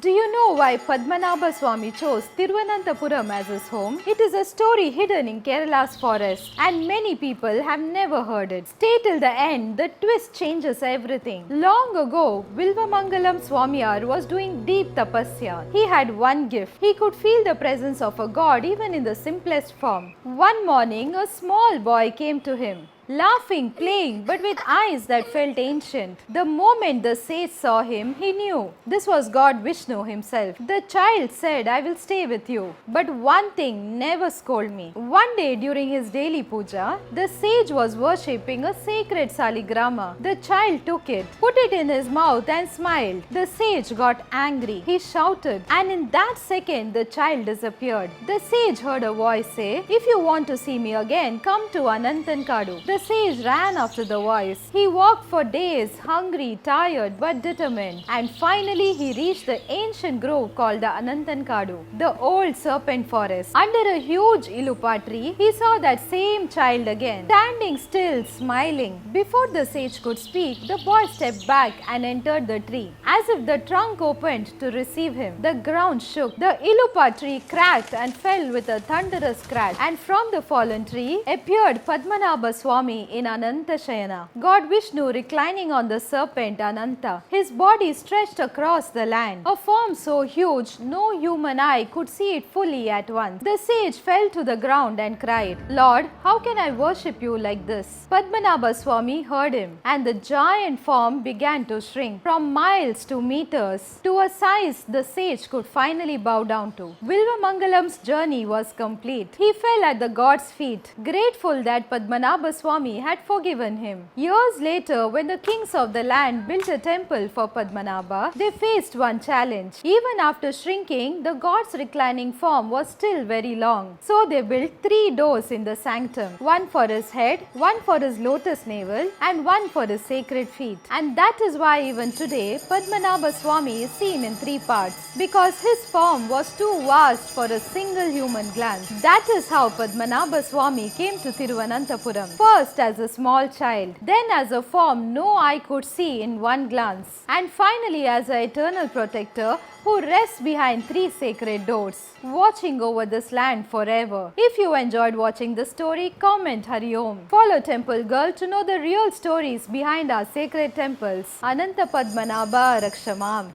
Do you know why Padmanabha Swami chose Thiruvananthapuram as his home? It is a story hidden in Kerala's forest and many people have never heard it. Stay till the end, the twist changes everything. Long ago, Vilvamangalam Swamiyar was doing deep tapasya. He had one gift. He could feel the presence of a god even in the simplest form. One morning, a small boy came to him, laughing, playing, but with eyes that felt ancient. The moment the sage saw him, he knew this was God Vishnu himself. The child said, "I will stay with you, but one thing, never scold me." One day during his daily puja, the sage was worshipping a sacred saligrama. The child took it, put it in his mouth and smiled. The sage got angry. He shouted, and in that second, the child disappeared. The sage heard a voice say, "If you want to see me again, come to Anantankadu." The sage ran after the voice. He walked for days, hungry, tired, but determined. And finally, he reached the ancient grove called the Anantankadu, the old serpent forest. Under a huge ilupa tree, he saw that same child again, standing still, smiling. Before the sage could speak, the boy stepped back and entered the tree. As if the trunk opened to receive him, the ground shook. The ilupa tree cracked and fell with a thunderous crash. And from the fallen tree appeared Padmanabha Swami in Anantashayana, God Vishnu reclining on the serpent Ananta, his body stretched across the land, a form so huge no human eye could see it fully at once. The sage fell to the ground and cried, "Lord, how can I worship you like this?" Padmanabha Swami heard him, and the giant form began to shrink from miles to meters to a size the sage could finally bow down to. Vilvamangalam's journey was complete. He fell at the god's feet, grateful that Padmanabha Swami had forgiven him. Years later, when the kings of the land built a temple for Padmanabha, they faced one challenge. Even after shrinking, the god's reclining form was still very long. So they built 3 doors in the sanctum, one for his head, one for his lotus navel, and one for his sacred feet. And that is why even today, Padmanabha Swami is seen in 3 parts, because his form was too vast for a single human glance. That is how Padmanabha Swami came to Thiruvananthapuram. First as a small child, then as a form no eye could see in one glance, and finally as an eternal protector who rests behind 3 sacred doors, watching over this land forever. If you enjoyed watching the story, comment Hari Om. Follow Temple Girl to know the real stories behind our sacred temples. Ananta Padmanabha Rakshamam.